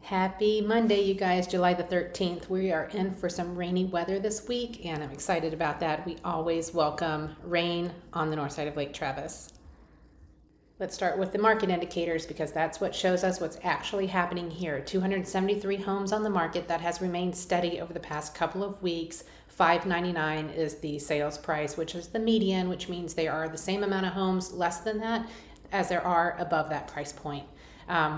Happy Monday, you guys, July the 13th. We are in for some rainy weather this week, and I'm excited about that. We always welcome rain on the north side of Lake Travis. Let's start with the market indicators because that's what shows us what's actually happening here. 273 homes on the market. That has remained steady over the past couple of weeks. $599 is the sales price, which is the median, which means there are the same amount of homes less than that as there are above that price point.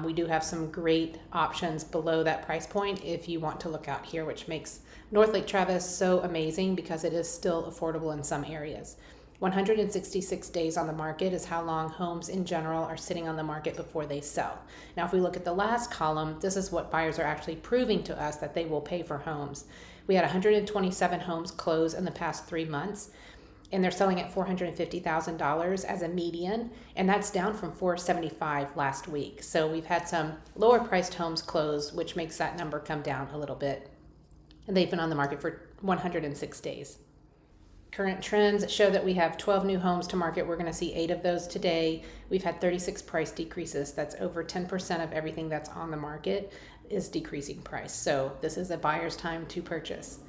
We do have some great options below that price point if you want to look out here, which makes North Lake Travis so amazing because it is still affordable in some areas. 166 days on the market is how long homes in general are sitting on the market before they sell. Now, if we look at the last column, this is what buyers are actually proving to us that they will pay for homes. We had 127 homes close in the past 3 months, and they're selling at $450,000 as a median, and that's down from $475,000 last week. So we've had some lower priced homes close, which makes that number come down a little bit. And they've been on the market for 106 days. Current trends show that we have 12 new homes to market. We're going to see 8 of those today. We've had 36 price decreases. That's over 10% of everything that's on the market is decreasing price. So this is a buyer's time to purchase.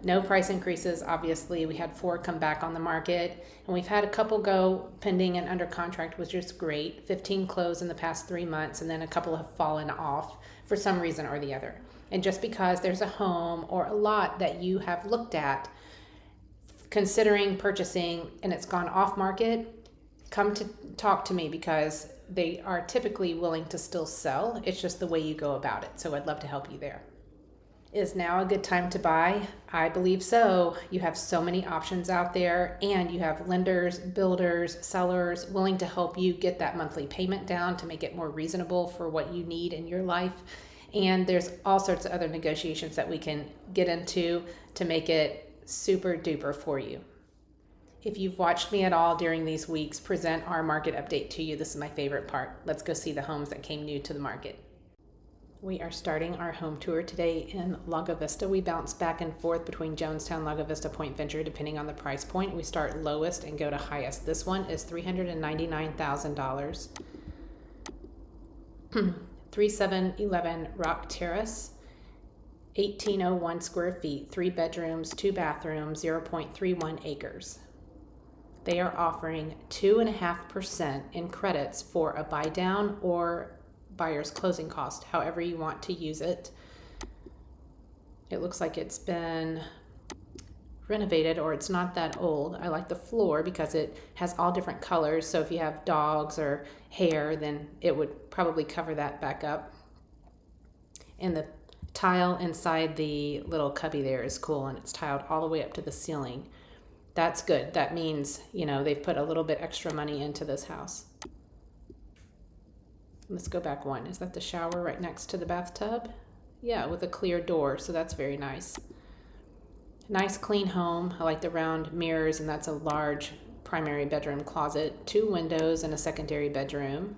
No price increases. Obviously, we had 4 come back on the market, and we've had a couple go pending and under contract, which is great. 15 closed in the past 3 months, and then a couple have fallen off for some reason or the other. And just because there's a home or a lot that you have looked at considering purchasing and it's gone off market, come to talk to me because they are typically willing to still sell. It's just the way you go about it. So I'd love to help you there. Is now a good time to buy? I believe so. You have so many options out there, and you have lenders, builders, sellers willing to help you get that monthly payment down to make it more reasonable for what you need in your life. And there's all sorts of other negotiations that we can get into to make it super duper for you. If you've watched me at all during these weeks present our market update to you, this is my favorite part. Let's go see the homes that came new to the market. We are starting our home tour today in Lago Vista. We bounce back and forth between Jonestown, Lago Vista, Point Venture, depending on the price point. We start lowest and go to highest. This one is $399,000. 3711 Rock Terrace, 1801 square feet, 3 bedrooms, 2 bathrooms, 0.31 acres. They are offering 2.5% in credits for a buy down or buyer's closing cost, however you want to use it. It looks like it's been renovated, or it's not that old. I like the floor because it has all different colors, so if you have dogs or hair, then it would probably cover that back up. And the tile inside the little cubby there is cool, and it's tiled all the way up to the ceiling. That's good. That means, they've put a little bit extra money into this house. Let's go back one. Is that the shower right next to the bathtub? Yeah, with a clear door, so that's very nice. Nice clean home. I like the round mirrors, and that's a large primary bedroom closet. 2 windows and a secondary bedroom,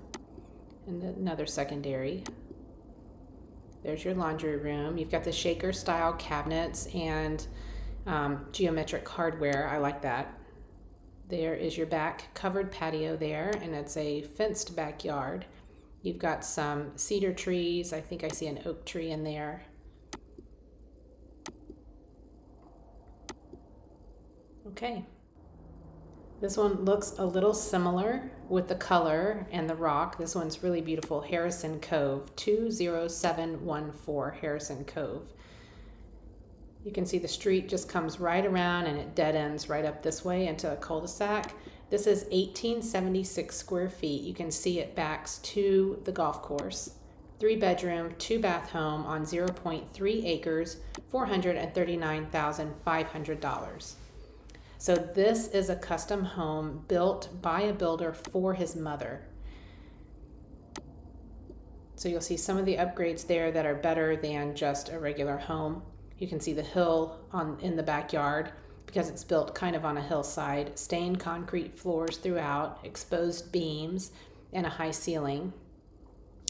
and another secondary. There's your laundry room. You've got the shaker style cabinets and geometric hardware. I like that. There is your back covered patio there, and it's a fenced backyard. You've got some cedar trees. I think I see an oak tree in there. Okay. This one looks a little similar with the color and the rock. This one's really beautiful. Harrison Cove, 20714 Harrison Cove. You can see the street just comes right around and it dead ends right up this way into a cul-de-sac. This is 1876 square feet. You can see it backs to the golf course. 3 bedroom, 2 bath home on 0.3 acres, $439,500. So this is a custom home built by a builder for his mother. So you'll see some of the upgrades there that are better than just a regular home. You can see the hill in the backyard because it's built kind of on a hillside, stained concrete floors throughout, exposed beams, and a high ceiling.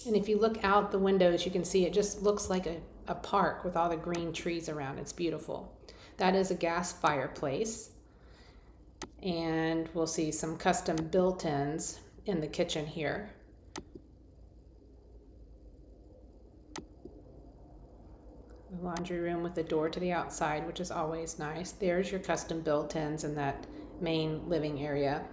And if you look out the windows, you can see it just looks like a park with all the green trees around. It's beautiful. That is a gas fireplace. And we'll see some custom built-ins in the kitchen here. The laundry room with the door to the outside, which is always nice. There's your custom built-ins in that main living area.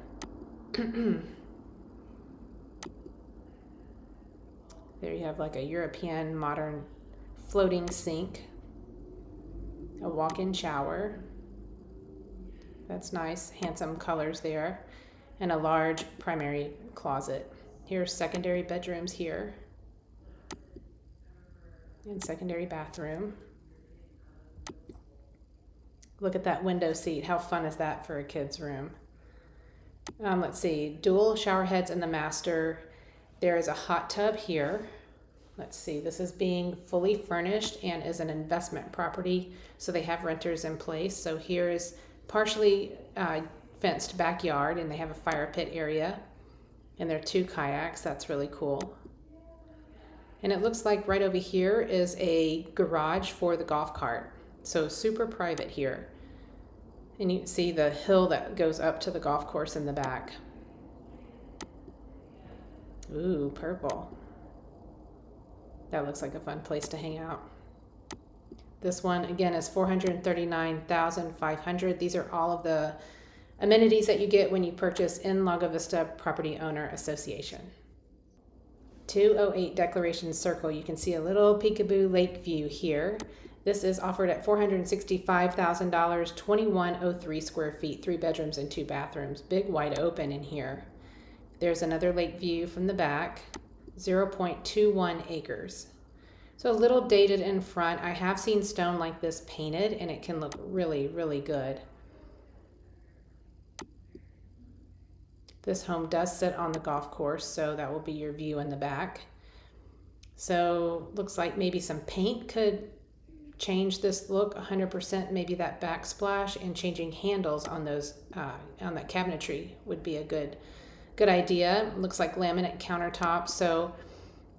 There you have like a European modern floating sink, a walk-in shower. That's nice, handsome colors there, and a large primary closet. Here's secondary bedrooms here, and secondary bathroom. Look at that window seat. How fun is that for a kid's room? Let's see, dual shower heads in the master. There is a hot tub here. Let's see, this is being fully furnished and is an investment property, so they have renters in place. So here is partially fenced backyard, and they have a fire pit area, and there are 2 kayaks. That's really cool. And it looks like right over here is a garage for the golf cart. So super private here. And you can see the hill that goes up to the golf course in the back. Ooh, purple. That looks like a fun place to hang out. This one again is $439,500. These are all of the amenities that you get when you purchase in Lago Vista Property Owner Association. 208 Declaration Circle. You can see a little peekaboo lake view here. This is offered at $465,000, 2103 square feet, 3 bedrooms and 2 bathrooms. Big wide open in here. There's another lake view from the back, 0.21 acres. So a little dated in front. I have seen stone like this painted, and it can look really, really good. This home does sit on the golf course, so that will be your view in the back. So looks like maybe some paint could change this look 100%. Maybe that backsplash and changing handles on those on that cabinetry would be a good idea. Looks like laminate countertops. So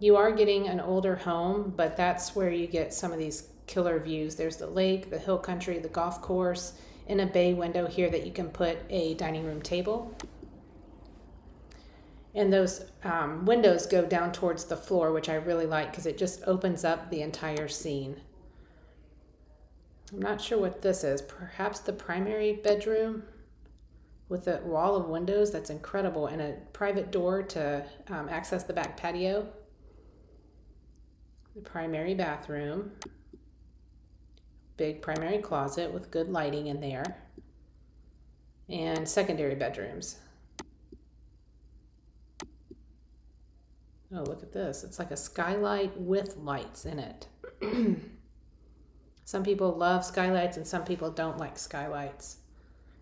you are getting an older home, but that's where you get some of these killer views. There's the lake, the hill country, the golf course, and a bay window here that you can put a dining room table. And those windows go down towards the floor, which I really like because it just opens up the entire scene. I'm not sure what this is. Perhaps the primary bedroom with a wall of windows. That's incredible. And a private door to access the back patio. The primary bathroom. Big primary closet with good lighting in there. And secondary bedrooms. Oh, look at this. It's like a skylight with lights in it. Some people love skylights and some people don't like skylights.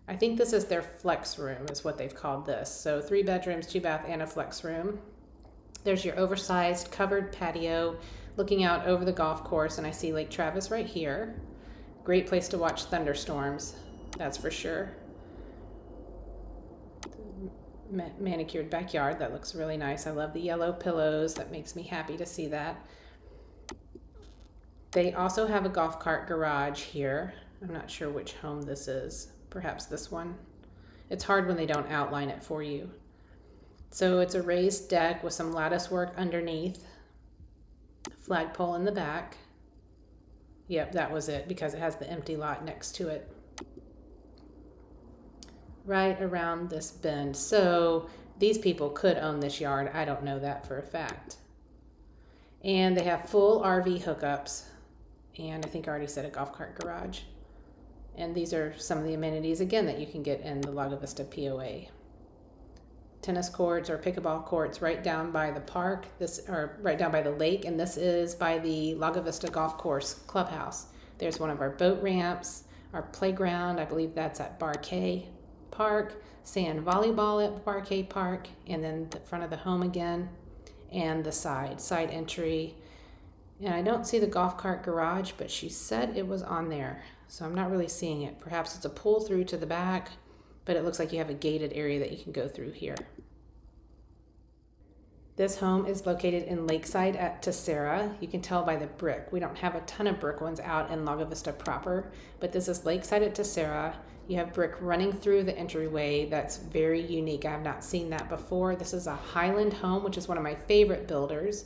I think this is their flex room is what they've called this. So 3 bedrooms, 2 bath, and a flex room. There's your oversized covered patio looking out over the golf course, and I see Lake Travis right here. Great place to watch thunderstorms, that's for sure. Manicured backyard, that looks really nice. I love the yellow pillows. That makes me happy to see that. They also have a golf cart garage here. I'm not sure which home this is. Perhaps this one. It's hard when they don't outline it for you. So it's a raised deck with some lattice work underneath. Flagpole in the back. Yep, that was it because it has the empty lot next to it. Right around this bend. So these people could own this yard. I don't know that for a fact. And they have full RV hookups. And I think I already said a golf cart garage. And these are some of the amenities, again, that you can get in the Lago Vista POA. Tennis courts or pickleball courts right down by the park, right down by the lake, and this is by the Lago Vista Golf Course Clubhouse. There's one of our boat ramps, our playground, I believe that's at Barquet Park, sand volleyball at Barquet Park, and then the front of the home again, and the side entry. And I don't see the golf cart garage, but she said it was on there, so I'm not really seeing it. Perhaps it's a pull through to the back, but it looks like you have a gated area that you can go through here. This home is located in Lakeside at Tessera. You can tell by the brick. We don't have a ton of brick ones out in Lago Vista proper, but this is Lakeside at Tessera. You have brick running through the entryway. That's very unique. I have not seen that before. This is a Highland home, which is one of my favorite builders.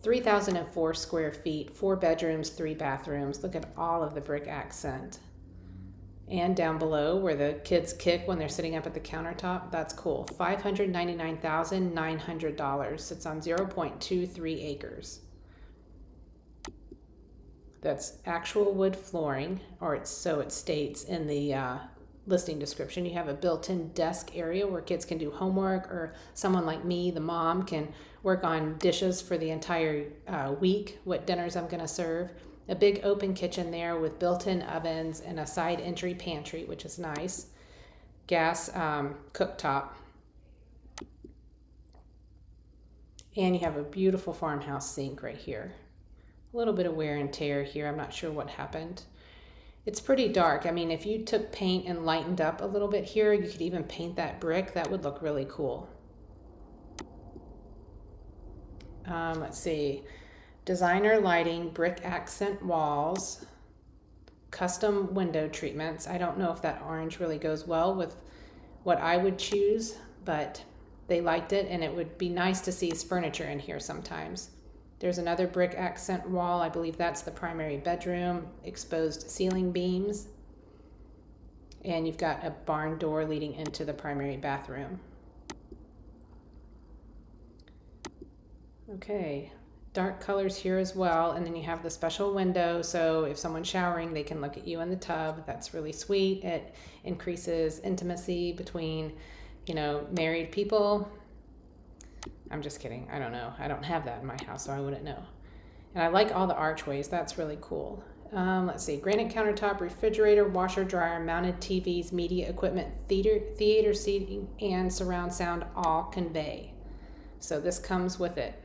3,004 square feet, 4 bedrooms, 3 bathrooms. Look at all of the brick accent. And down below where the kids kick when they're sitting up at the countertop, that's cool. $599,900. Sits on 0.23 acres. That's actual wood flooring, or so it states in the listing description. You have a built-in desk area where kids can do homework, or someone like me, the mom, can work on dishes for the entire week, what dinners I'm going to serve. A big open kitchen there with built-in ovens and a side entry pantry, which is nice. Gas cooktop. And you have a beautiful farmhouse sink right here. A little bit of wear and tear here. I'm not sure what happened. It's pretty dark. I mean, if you took paint and lightened up a little bit here, you could even paint that brick. That would look really cool. Let's see. Designer lighting, brick accent walls, custom window treatments. I don't know if that orange really goes well with what I would choose, but they liked it, and it would be nice to see furniture in here sometimes. There's another brick accent wall. I believe that's the primary bedroom, exposed ceiling beams. And you've got a barn door leading into the primary bathroom. Okay, dark colors here as well. And then you have the special window. So if someone's showering, they can look at you in the tub. That's really sweet. It increases intimacy between, married people. I'm just kidding. I don't know. I don't have that in my house, so I wouldn't know. And I like all the archways. That's really cool. Let's see. Granite countertop, refrigerator, washer, dryer, mounted TVs, media equipment, theater seating, and surround sound all convey. So this comes with it.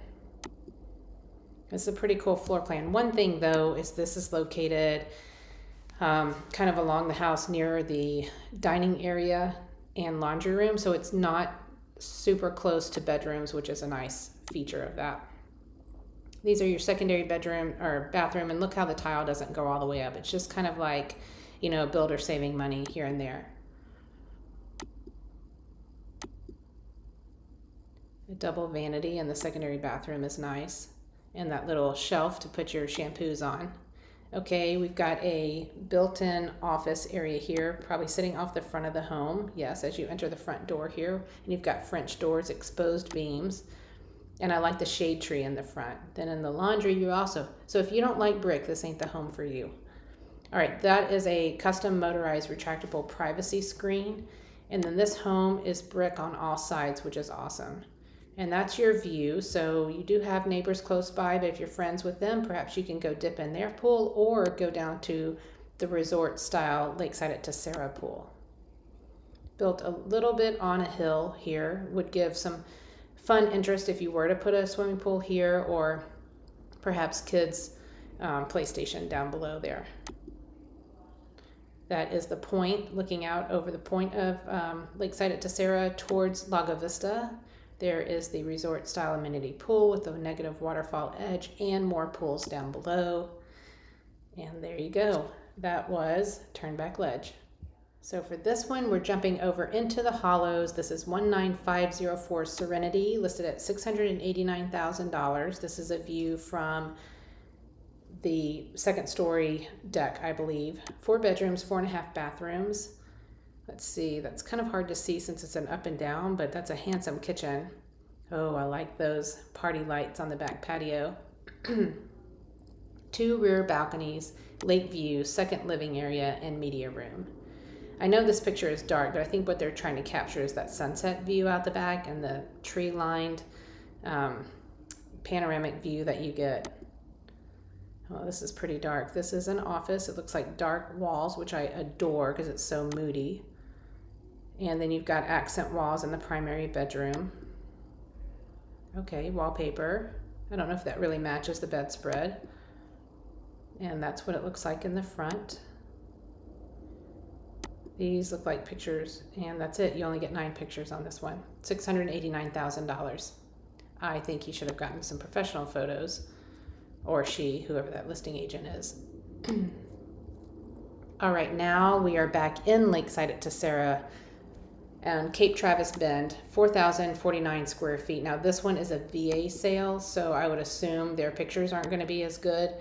It's a pretty cool floor plan. One thing, though, is this is located kind of along the house near the dining area and laundry room, so it's not super close to bedrooms, which is a nice feature of that. These are your secondary bedroom or bathroom, and look how the tile doesn't go all the way up. It's just kind of like, builder saving money here and there. A double vanity in the secondary bathroom is nice, and that little shelf to put your shampoos on. Okay, we've got a built-in office area here, probably sitting off the front of the home. Yes, as you enter the front door here. And you've got French doors, exposed beams. And I like the shade tree in the front. Then in the laundry, so if you don't like brick, this ain't the home for you. All right, that is a custom motorized retractable privacy screen. And then this home is brick on all sides, which is awesome. And that's your view. So you do have neighbors close by, but if you're friends with them, perhaps you can go dip in their pool or go down to the resort style Lakeside at Tessera pool. Built a little bit on a hill here, would give some fun interest if you were to put a swimming pool here, or perhaps kids PlayStation down below there. That is the point, looking out over the point of Lakeside at Tessera towards Lago Vista. There is the resort style amenity pool with the negative waterfall edge and more pools down below. And there you go. That was Turnback Ledge. So for this one, we're jumping over into the hollows. This is 19504 Serenity, listed at $689,000. This is a view from the second story deck, I believe. 4 bedrooms, 4.5 bathrooms. Let's see, that's kind of hard to see since it's an up and down, but that's a handsome kitchen. Oh, I like those party lights on the back patio. 2 rear balconies, lake view, second living area, and media room. I know this picture is dark, but I think what they're trying to capture is that sunset view out the back and the tree-lined panoramic view that you get. Oh, this is pretty dark. This is an office. It looks like dark walls, which I adore because it's so moody. And then you've got accent walls in the primary bedroom. Okay, wallpaper. I don't know if that really matches the bedspread. And that's what it looks like in the front. These look like pictures, and that's it. You only get 9 pictures on this one. $689,000. I think he should have gotten some professional photos, or she, whoever that listing agent is. All right, now we are back in Lakeside at Tessera. And Cape Travis Bend, 4,049 square feet. Now this one is a VA sale, so I would assume their pictures aren't going to be as good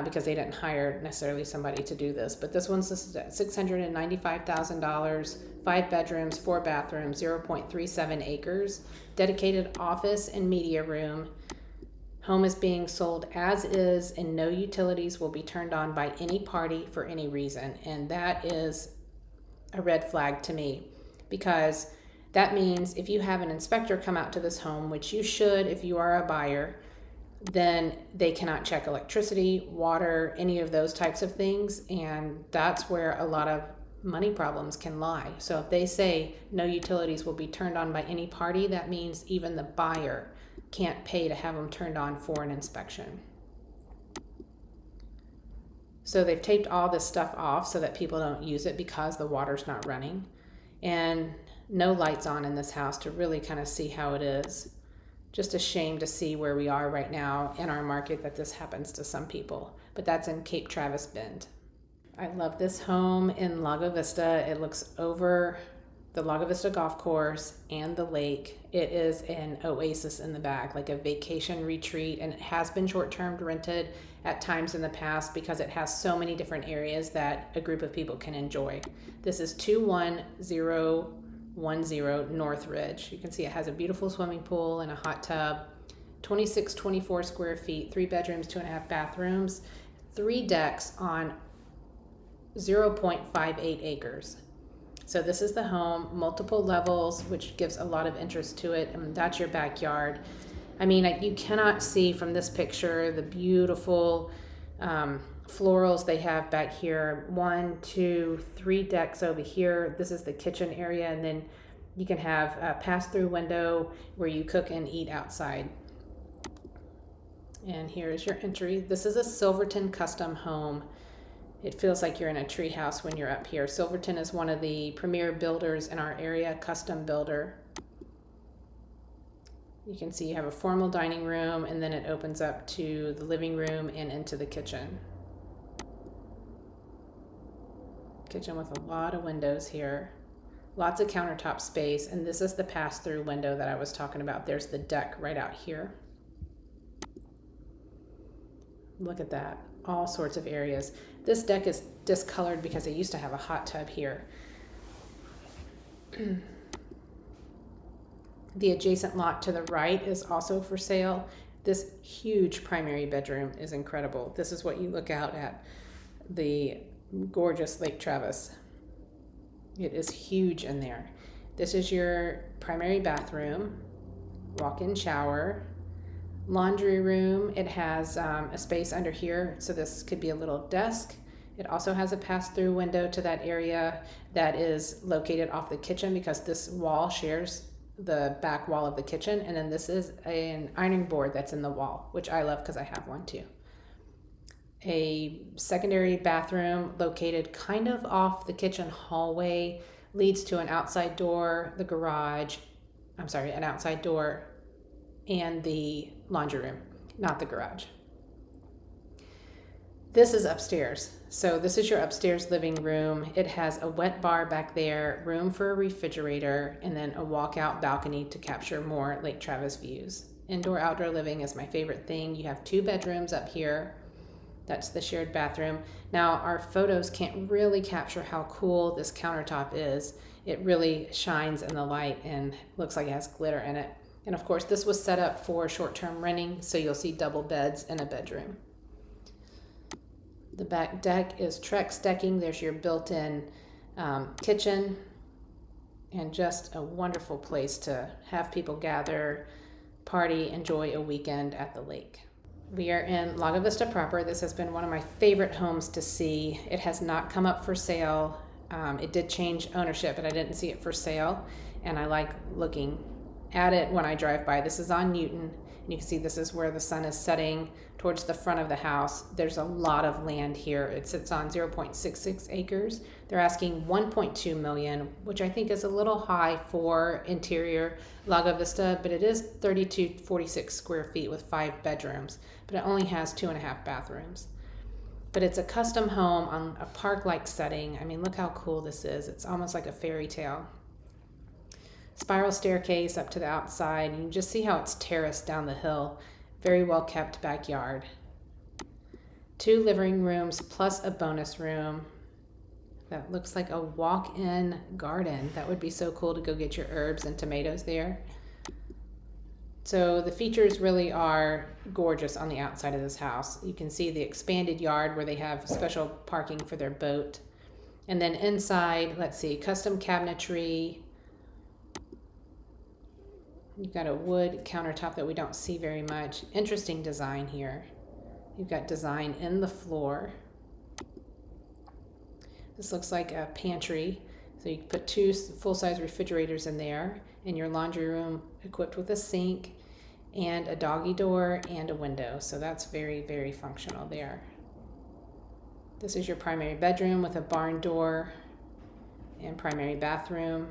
because they didn't hire necessarily somebody to do this. But this one's $695,000, 5 bedrooms, 4 bathrooms, 0.37 acres, dedicated office and media room. Home is being sold as is, and no utilities will be turned on by any party for any reason. And that is a red flag to me, because that means if you have an inspector come out to this home, which you should if you are a buyer, then they cannot check electricity, water, any of those types of things. And that's where a lot of money problems can lie. So if they say no utilities will be turned on by any party, that means even the buyer can't pay to have them turned on for an inspection. So they've taped all this stuff off so that people don't use it because the water's not running. And no lights on in this house to really kind of see how it is. Just a shame to see where we are right now in our market that this happens to some people. But that's in Cape Travis Bend. I love this home in Lago Vista. It looks over the Lago Vista golf course and the lake. It is an oasis in the back, like a vacation retreat, and it has been short-term rented at times in the past because it has so many different areas that a group of people can enjoy. This is 21010 North Ridge. You can see it has a beautiful swimming pool and a hot tub, 24 square feet, 3 bedrooms, 2.5 bathrooms, 3 decks on 0.58 acres. So this is the home, multiple levels, which gives a lot of interest to it. And that's your backyard. I mean, you cannot see from this picture the beautiful florals they have back here. 1, 2, 3 decks over here. This is the kitchen area, and then you can have a pass-through window where you cook and eat outside. And here is your entry. This is a Silverton custom home. It feels like you're in a tree house when you're up here. Silverton is one of the premier builders in our area, custom builder. You can see you have a formal dining room, and then it opens up to the living room and into the kitchen. Kitchen with a lot of windows here. Lots of countertop space, and this is the pass-through window that I was talking about. There's the deck right out here. Look at that. All sorts of areas. This deck is discolored because they used to have a hot tub here. The adjacent lot to the right is also for sale. This huge primary bedroom is incredible. This is what you look out at, the gorgeous Lake Travis. It is huge in there. This is your primary bathroom, walk-in shower, laundry room. It has a space under here, so this could be a little desk. It also has a pass-through window to that area that is located off the kitchen because this wall shares the back wall of the kitchen. And then this is an ironing board that's in the wall, which I love because I have one too. A secondary bathroom located kind of off the kitchen hallway, leads to an outside door, the garage, an outside door and the laundry room, not the garage. This is upstairs. So this is your upstairs living room. It has a wet bar back there, room for a refrigerator, and then a walkout balcony to capture more Lake Travis views. Indoor outdoor living is my favorite thing. You have 2 bedrooms up here. That's the shared bathroom. Now our photos can't really capture how cool this countertop is. It really shines in the light and looks like it has glitter in it. And of course this was set up for short-term renting, so you'll see double beds in a bedroom. The back deck is Trex decking. There's your built-in kitchen, and just a wonderful place to have people gather, party, enjoy a weekend at the lake. We are in Lago Vista proper. This has been one of my favorite homes to see. It has not come up for sale. It did change ownership, but I didn't see it for sale, and I like looking at it when I drive by. This is on Newton. You can see this is where the sun is setting towards the front of the house. There's a lot of land here. It sits on 0.66 acres. They're asking 1.2 million, which I think is a little high for interior Lago Vista, but it is 3246 square feet with 5 bedrooms, but it only has 2.5 bathrooms. But it's a custom home on a park-like setting. I mean, look how cool this is. It's almost like a fairy tale. Spiral staircase up to the outside. You can just see how it's terraced down the hill. Very well kept backyard. 2 living rooms plus a bonus room. That looks like a walk-in garden. That would be so cool to go get your herbs and tomatoes there. So the features really are gorgeous on the outside of this house. You can see the expanded yard where they have special parking for their boat. And then inside, let's see, custom cabinetry. You've got a wood countertop that we don't see very much. Interesting design here. You've got design in the floor. This looks like a pantry. So you can put 2 full-size refrigerators in there, and your laundry room equipped with a sink and a doggy door and a window. So that's very, very functional there. This is your primary bedroom with a barn door and primary bathroom.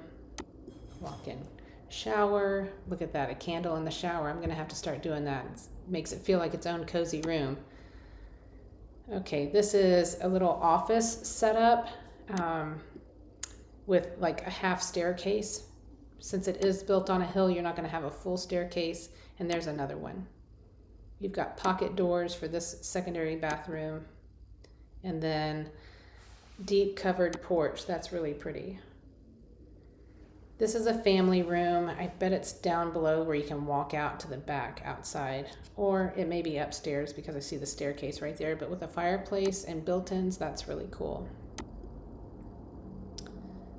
Walk-in shower. Look at that, a candle in the shower. I'm going to have to start doing that. It makes it feel like its own cozy room. Okay, this is a little office setup with like a half staircase. Since it is built on a hill, you're not going to have a full staircase. And there's another one. You've got pocket doors for this secondary bathroom. And then deep covered porch. That's really pretty. This is a family room. I bet it's down below where you can walk out to the back outside. Or it may be upstairs because I see the staircase right there. But with a fireplace and built-ins, that's really cool.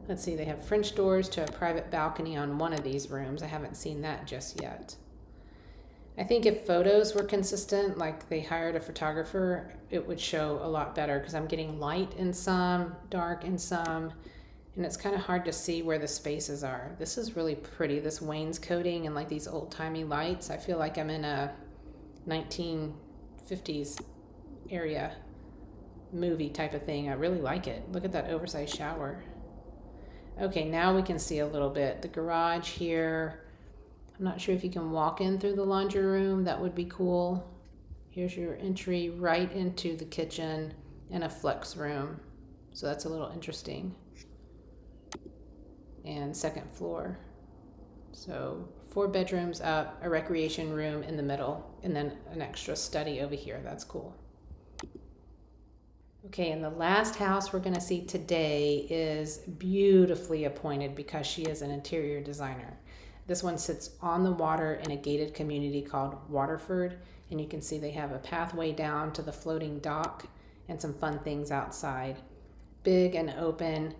Let's see, they have French doors to a private balcony on one of these rooms. I haven't seen that just yet. I think if photos were consistent, like they hired a photographer, it would show a lot better because I'm getting light in some, dark in some, and it's kind of hard to see where the spaces are. This is really pretty, this wainscoting and like these old-timey lights. I feel like I'm in a 1950s area movie type of thing. I really like it. Look at that oversized shower. Okay, now we can see a little bit. The garage here. I'm not sure if you can walk in through the laundry room. That would be cool. Here's your entry right into the kitchen and a flex room. So that's a little interesting. And second floor. So 4 bedrooms up, a recreation room in the middle, and then an extra study over here. That's cool. Okay, and the last house we're going to see today is beautifully appointed because she is an interior designer. This one sits on the water in a gated community called Waterford, and you can see they have a pathway down to the floating dock and some fun things outside. Big and open.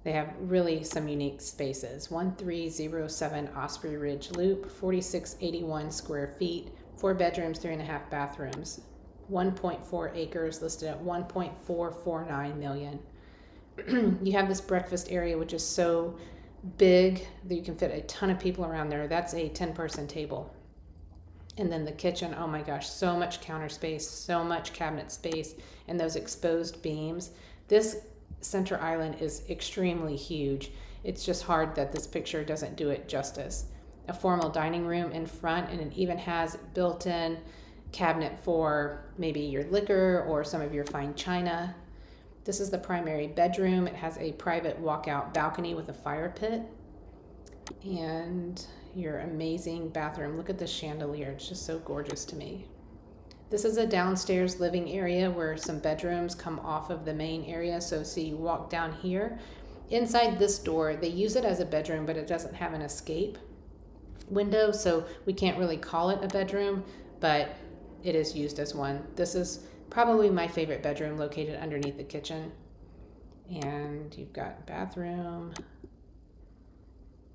They have really some unique spaces. 1307 Osprey Ridge Loop, 4681 square feet, 4 bedrooms, 3.5 bathrooms. 1.4 acres, listed at 1.449 million. You have this breakfast area, which is so big that you can fit a ton of people around there. That's a 10-person table. And then the kitchen, oh my gosh, so much counter space, so much cabinet space, and those exposed beams. This center island is extremely huge. It's just hard that this picture doesn't do it justice. A formal dining room in front, and it even has built-in cabinet for maybe your liquor or some of your fine china. This is the primary bedroom. It has a private walkout balcony with a fire pit. And your amazing bathroom. Look at this chandelier. It's just so gorgeous to me. This is a downstairs living area where some bedrooms come off of the main area. So see, you walk down here. Inside this door, they use it as a bedroom, but it doesn't have an escape window. So we can't really call it a bedroom, but it is used as one. This is probably my favorite bedroom, located underneath the kitchen. And you've got bathroom,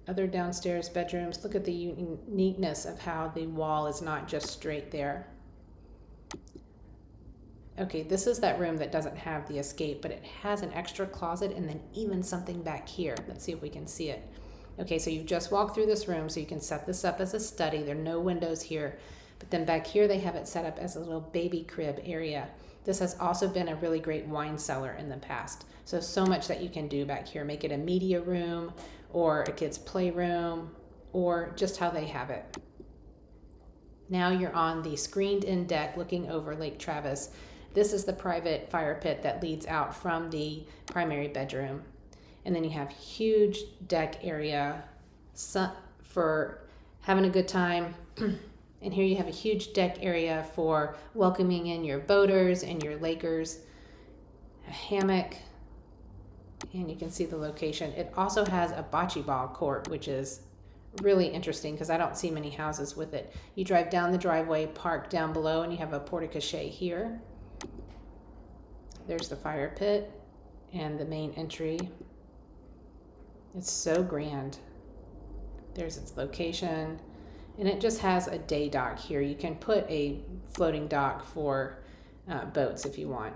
other downstairs bedrooms. Look at the uniqueness of how the wall is not just straight there. Okay, this is that room that doesn't have the escape, but it has an extra closet and then even something back here. Let's see if we can see it. Okay, so you've just walked through this room, so you can set this up as a study. There are no windows here. But then back here, they have it set up as a little baby crib area. This has also been a really great wine cellar in the past. So much that you can do back here. Make it a media room or a kid's playroom or just how they have it. Now you're on the screened-in deck looking over Lake Travis. This is the private fire pit that leads out from the primary bedroom. And then you have huge deck area for having a good time. And here you have a huge deck area for welcoming in your boaters and your lakers, a hammock, and you can see the location. It also has a bocce ball court, which is really interesting because I don't see many houses with it. You drive down the driveway, park down below, and you have a porte-cochere here. There's the fire pit and the main entry. It's so grand. There's its location, and it just has a day dock here. You can put a floating dock for boats if you want,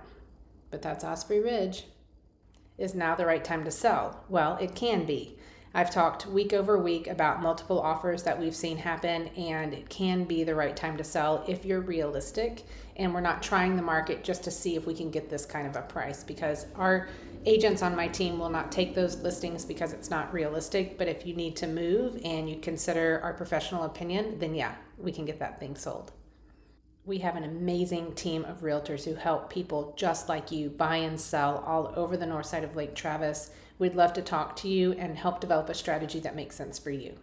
but that's Osprey Ridge. Is now the right time to sell? Well, it can be. I've talked week over week about multiple offers that we've seen happen, and it can be the right time to sell if you're realistic and we're not trying the market just to see if we can get this kind of a price, because our agents on my team will not take those listings because it's not realistic. But if you need to move and you consider our professional opinion, then yeah, we can get that thing sold. We have an amazing team of realtors who help people just like you buy and sell all over the north side of Lake Travis. We'd love to talk to you and help develop a strategy that makes sense for you.